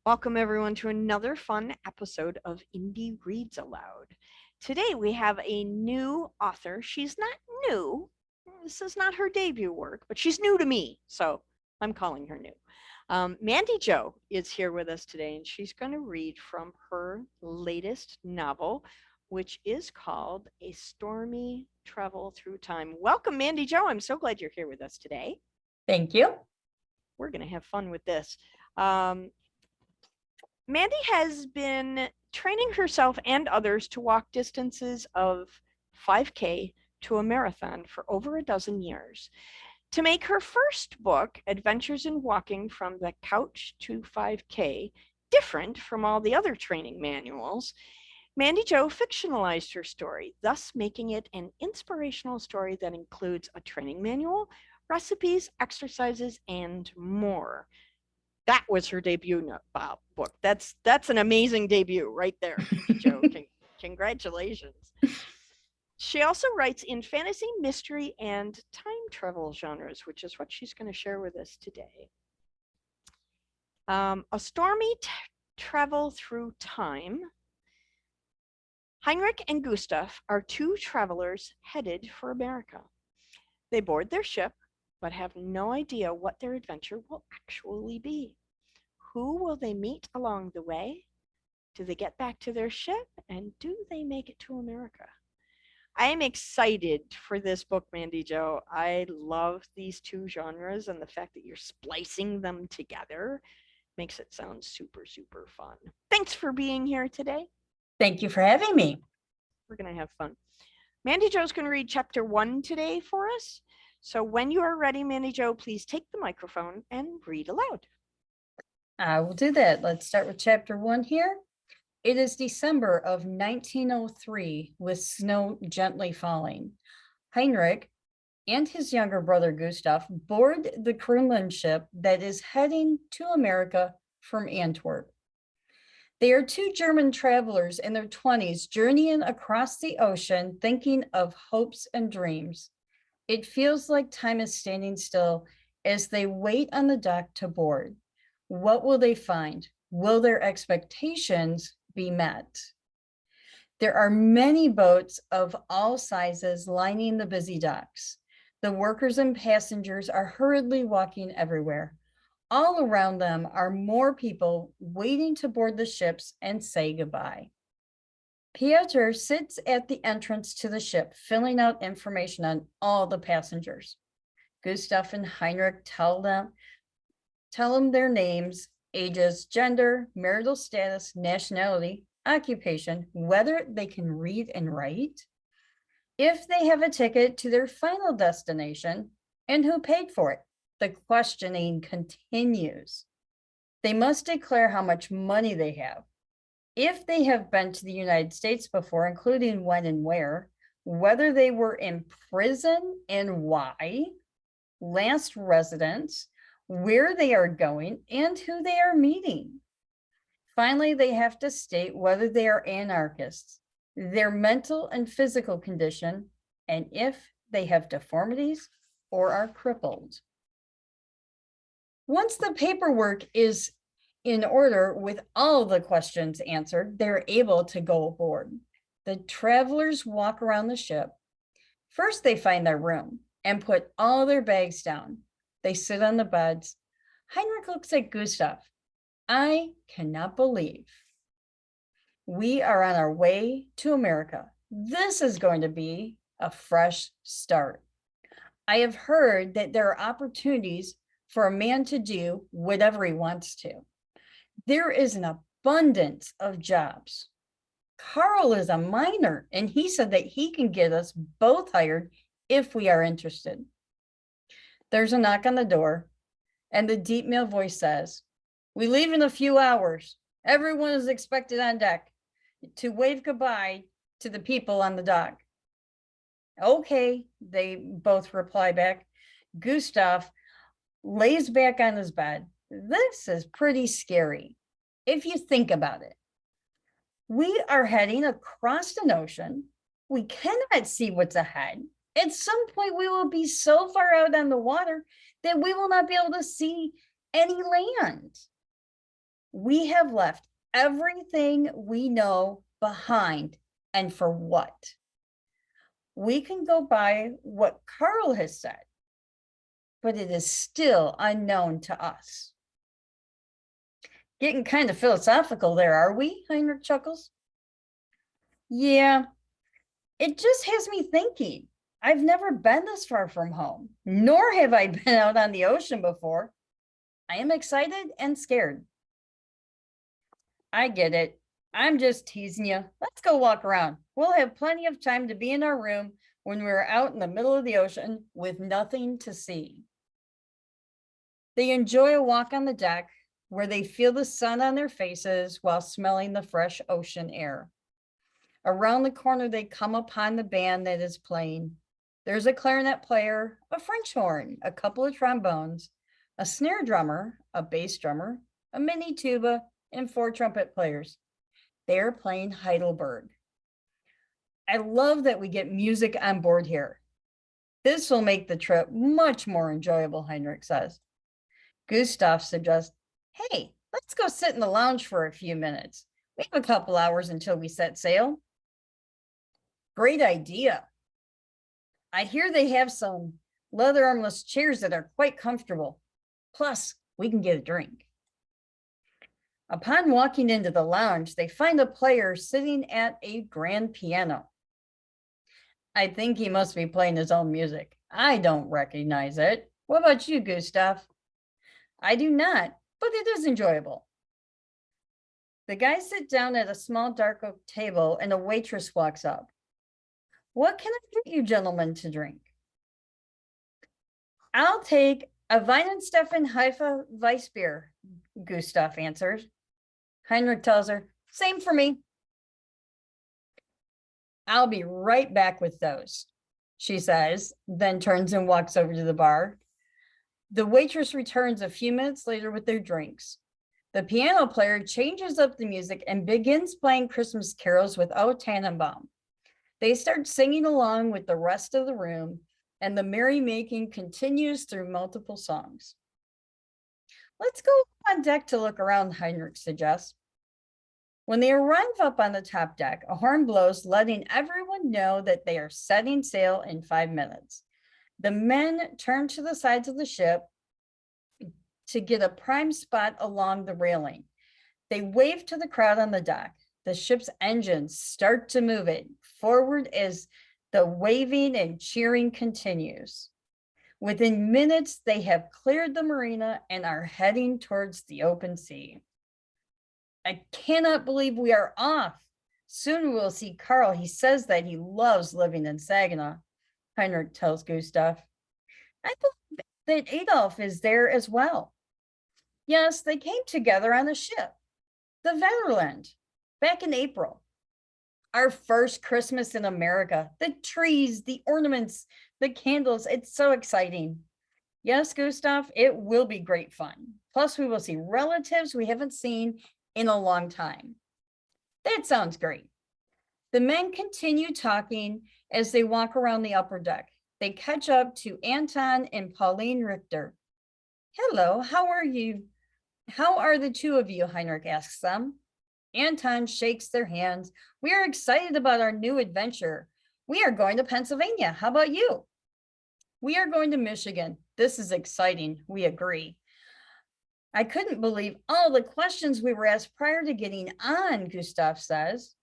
Welcome everyone to another fun episode of Indie Reads Aloud. Today we have a new author. She's not new. This is not her debut work, but she's new to me, so I'm calling her new. Mandy Jo is here with us today, and she's going to read from her latest novel, which is called A Stormy Travel Through Time. Welcome, Mandy Jo. I'm so glad you're here with us today. Thank you. We're going to have fun with this. Mandy has been training herself and others to walk distances of 5K to a marathon for over a dozen years. To make her first book, Adventures in Walking from the Couch to 5K, different from all the other training manuals, Mandy Jo fictionalized her story, thus making it an inspirational story that includes a training manual, recipes, exercises, and more. That was her debut book. That's an amazing debut right there, Mandy Jo. Congratulations. She also writes in fantasy, mystery, and time travel genres, which is what she's going to share with us today. A stormy travel through time. Heinrich and Gustav are two travelers headed for America. They board their ship, but have no idea what their adventure will actually be. Who will they meet along the way? Do they get back to their ship? And do they make it to America? I am excited for this book, Mandy Jo. I love these two genres, and the fact that you're splicing them together makes it sound super, super fun. Thanks for being here today. Thank you for having me. We're going to have fun. Mandy Jo's going to read chapter 1 today for us. So when you are ready, Mandy Jo, please take the microphone and read aloud. I will do that. Let's start with chapter 1 here. It is December of 1903 with snow gently falling. Heinrich and his younger brother Gustav board the Greenland ship that is heading to America from Antwerp. They are two German travelers in their 20s journeying across the ocean thinking of hopes and dreams. It feels like time is standing still as they wait on the dock to board. What will they find? Will their expectations be met? There are many boats of all sizes lining the busy docks. The workers and passengers are hurriedly walking everywhere. All around them are more people waiting to board the ships and say goodbye. Piotr sits at the entrance to the ship, filling out information on all the passengers. Gustav and Heinrich tell them their names, ages, gender, marital status, nationality, occupation, whether they can read and write, if they have a ticket to their final destination, and who paid for it. The questioning continues. They must declare how much money they have. If they have been to the United States before, including when and where, whether they were in prison and why, last residence, where they are going, and who they are meeting. Finally, they have to state whether they are anarchists, their mental and physical condition, and if they have deformities or are crippled. Once the paperwork is in order with all the questions answered, they're able to go aboard. The travelers walk around the ship. First, they find their room and put all their bags down. They sit on the beds. Heinrich looks at Gustav. I cannot believe we are on our way to America. This is going to be a fresh start. I have heard that there are opportunities for a man to do whatever he wants to. There is an abundance of jobs. Carl is a miner, and he said that he can get us both hired if we are interested. There's a knock on the door, and the deep male voice says, "We leave in a few hours. Everyone is expected on deck to wave goodbye to the people on the dock." Okay, they both reply back. Gustav lays back on his bed. This is pretty scary if you think about it. We are heading across an ocean. We cannot see what's ahead. At some point, we will be so far out on the water that we will not be able to see any land. We have left everything we know behind. And for what? We can go by what Carl has said, but it is still unknown to us. Getting kind of philosophical there, are we? Heinrich chuckles. Yeah, it just has me thinking. I've never been this far from home, nor have I been out on the ocean before. I am excited and scared. I get it. I'm just teasing you. Let's go walk around. We'll have plenty of time to be in our room when we're out in the middle of the ocean with nothing to see. They enjoy a walk on the deck where they feel the sun on their faces while smelling the fresh ocean air. Around the corner, they come upon the band that is playing. There's a clarinet player, a French horn, a couple of trombones, a snare drummer, a bass drummer, a mini tuba, and 4 trumpet players. They're playing Heidelberg. I love that we get music on board here. This will make the trip much more enjoyable, Heinrich says. Gustav suggests, hey, let's go sit in the lounge for a few minutes. We have a couple hours until we set sail. Great idea. I hear they have some leather armless chairs that are quite comfortable. Plus, we can get a drink. Upon walking into the lounge, they find a player sitting at a grand piano. I think he must be playing his own music. I don't recognize it. What about you, Gustav? I do not, but it is enjoyable. The guys sit down at a small dark oak table and a waitress walks up. What can I get you gentlemen to drink? I'll take a Weihenstephan Haifa Weissbier, Gustav answers. Heinrich tells her, same for me. I'll be right back with those, she says, then turns and walks over to the bar. The waitress returns a few minutes later with their drinks. The piano player changes up the music and begins playing Christmas carols with O Tannenbaum. They start singing along with the rest of the room, and the merrymaking continues through multiple songs. Let's go on deck to look around, Heinrich suggests. When they arrive up on the top deck, a horn blows, letting everyone know that they are setting sail in 5 minutes. The men turn to the sides of the ship to get a prime spot along the railing. They wave to the crowd on the deck. The ship's engines start to move it forward as the waving and cheering continues. Within minutes, they have cleared the marina and are heading towards the open sea. I cannot believe we are off. Soon we'll see Carl. He says that he loves living in Saginaw, Heinrich tells Gustav. I believe that Adolf is there as well. Yes, they came together on a ship, the Vaterland, back in April. Our first Christmas in America, the trees, the ornaments, the candles, it's so exciting. Yes, Gustav, it will be great fun. Plus, we will see relatives we haven't seen in a long time. That sounds great. The men continue talking as they walk around the upper deck. They catch up to Anton and Pauline Richter. Hello, how are you? How are the two of you? Heinrich asks them. Anton shakes their hands. We are excited about our new adventure. We are going to Pennsylvania. How about you? We are going to Michigan. This is exciting. We agree. I couldn't believe all the questions we were asked prior to getting on, Gustav says.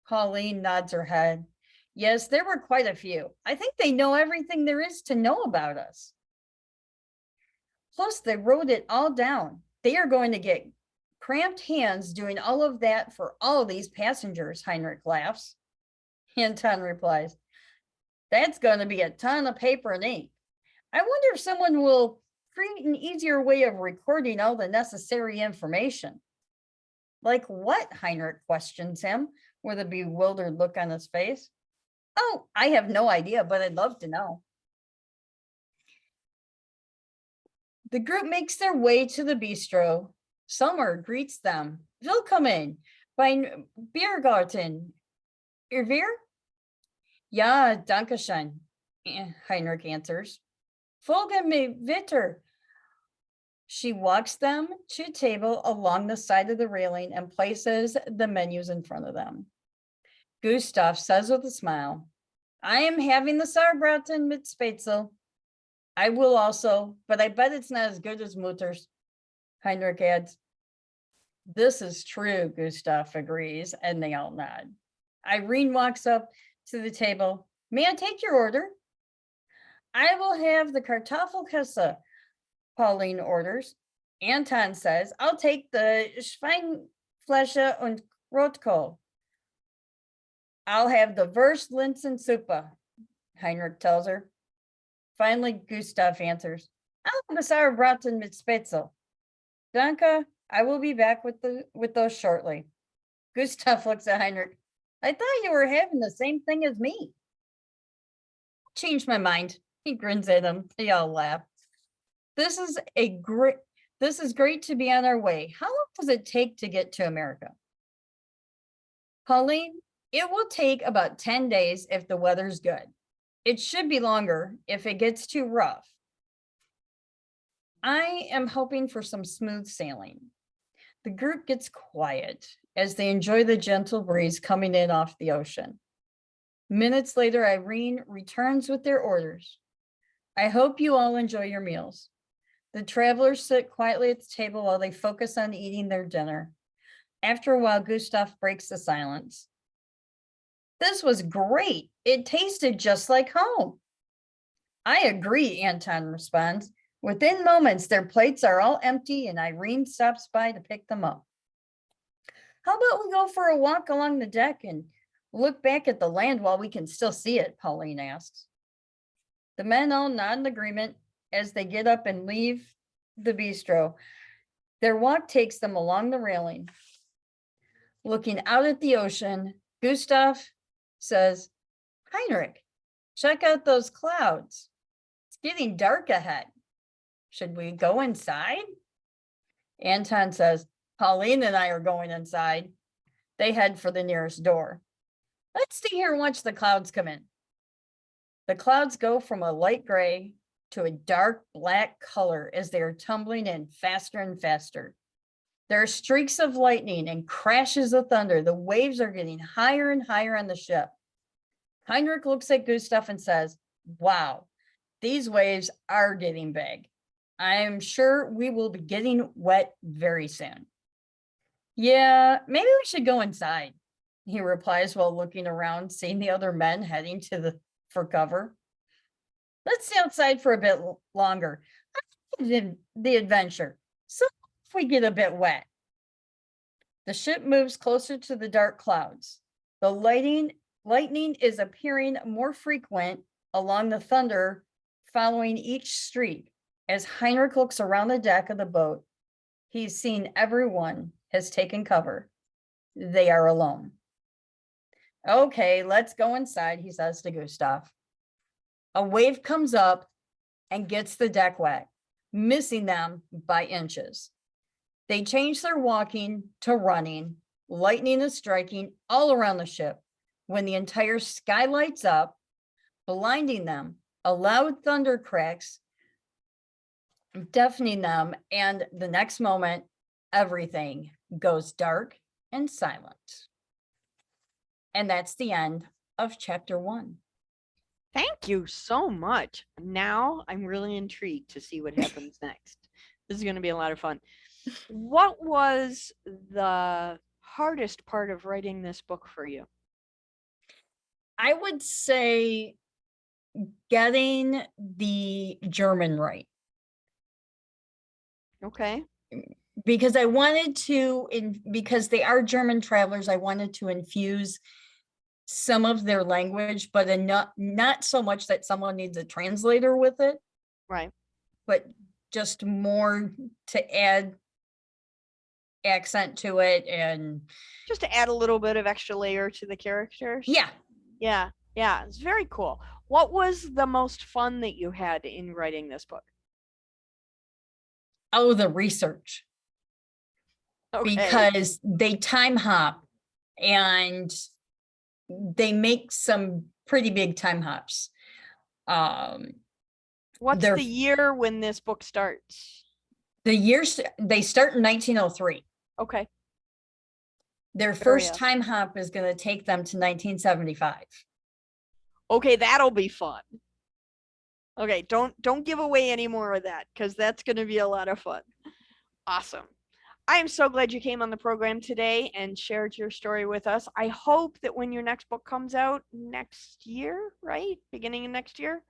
Pauline nods her head. Yes, there were quite a few. I think they know everything there is to know about us. Plus, they wrote it all down. They are going to get cramped hands doing all of that for all these passengers, Heinrich laughs. Anton replies, that's going to be a ton of paper and ink. I wonder if someone will create an easier way of recording all the necessary information. Like what? Heinrich questions him with a bewildered look on his face. Oh, I have no idea, but I'd love to know. The group makes their way to the bistro. Summer greets them. Willkommen bei Biergarten. Irvir? Ja, danke schön, Heinrich answers. Folge mir bitte. She walks them to a table along the side of the railing and places the menus in front of them. Gustav says with a smile, I am having the Sauerbraten mit Spätzle. I will also, but I bet it's not as good as Mutter's. Heinrich adds, this is true, Gustav agrees, and they all nod. Irene walks up to the table. May I take your order? I will have the Kartoffelkäse, Pauline orders. Anton says, I'll take the Schweinfleisch und Rotkohl. I'll have the Wurstlinsensuppe, Heinrich tells her. Finally, Gustav answers, I'll have the Sauerbraten mit Spätzle. Danke, I will be back with those shortly. Gustav looks at Heinrich. I thought you were having the same thing as me. Changed my mind. He grins at him. They all laugh. This is great to be on our way. How long does it take to get to America? Pauline, it will take about 10 days if the weather's good. It should be longer if it gets too rough. I am hoping for some smooth sailing. The group gets quiet as they enjoy the gentle breeze coming in off the ocean. Minutes later, Irene returns with their orders. I hope you all enjoy your meals. The travelers sit quietly at the table while they focus on eating their dinner. After a while, Gustav breaks the silence. This was great. It tasted just like home. I agree, Anton responds. Within moments, their plates are all empty and Irene stops by to pick them up. How about we go for a walk along the deck and look back at the land while we can still see it, Pauline asks. The men all nod in agreement as they get up and leave the bistro. Their walk takes them along the railing. Looking out at the ocean, Gustav says, Heinrich, check out those clouds. It's getting dark ahead. Should we go inside? Anton says, Pauline and I are going inside. They head for the nearest door. Let's stay here and watch the clouds come in. The clouds go from a light gray to a dark black color as they are tumbling in faster and faster. There are streaks of lightning and crashes of thunder. The waves are getting higher and higher on the ship. Heinrich looks at Gustav and says, wow, these waves are getting big. I'm sure we will be getting wet very soon. Yeah, maybe we should go inside, he replies while looking around, seeing the other men heading for cover. Let's stay outside for a bit longer. The adventure. So if we get a bit wet. The ship moves closer to the dark clouds. The lightning is appearing more frequent along the thunder following each streak. As Heinrich looks around the deck of the boat, he's seen everyone has taken cover. They are alone. Okay, let's go inside, he says to Gustav. A wave comes up and gets the deck wet, missing them by inches. They change their walking to running. Lightning is striking all around the ship. When the entire sky lights up, blinding them, a loud thunder cracks, deafening them, and the next moment, everything goes dark and silent. And that's the end of chapter 1. Thank you so much. Now I'm really intrigued to see what happens next. This is going to be a lot of fun. What was the hardest part of writing this book for you? I would say getting the German right. Okay. Because I wanted to, because they are German travelers, I wanted to infuse some of their language, but not so much that someone needs a translator with it. Right. But just more to add accent to it and just to add a little bit of extra layer to the characters. Yeah. It's very cool. What was the most fun that you had in writing this book? Oh, the research. Okay. Because they time hop and they make some pretty big time hops. What's the year when this book starts? The years they start in 1903. Okay. Their first time hop is going to take them to 1975. Okay, that'll be fun. Okay, don't give away any more of that because that's going to be a lot of fun. Awesome. I am so glad you came on the program today and shared your story with us. I hope that when your next book comes out next year, right? Beginning of next year?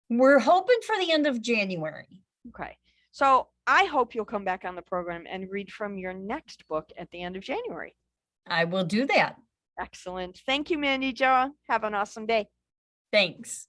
We're hoping for the end of January. Okay. So I hope you'll come back on the program and read from your next book at the end of January. I will do that. Excellent. Thank you, Mandy Jo. Have an awesome day. Thanks.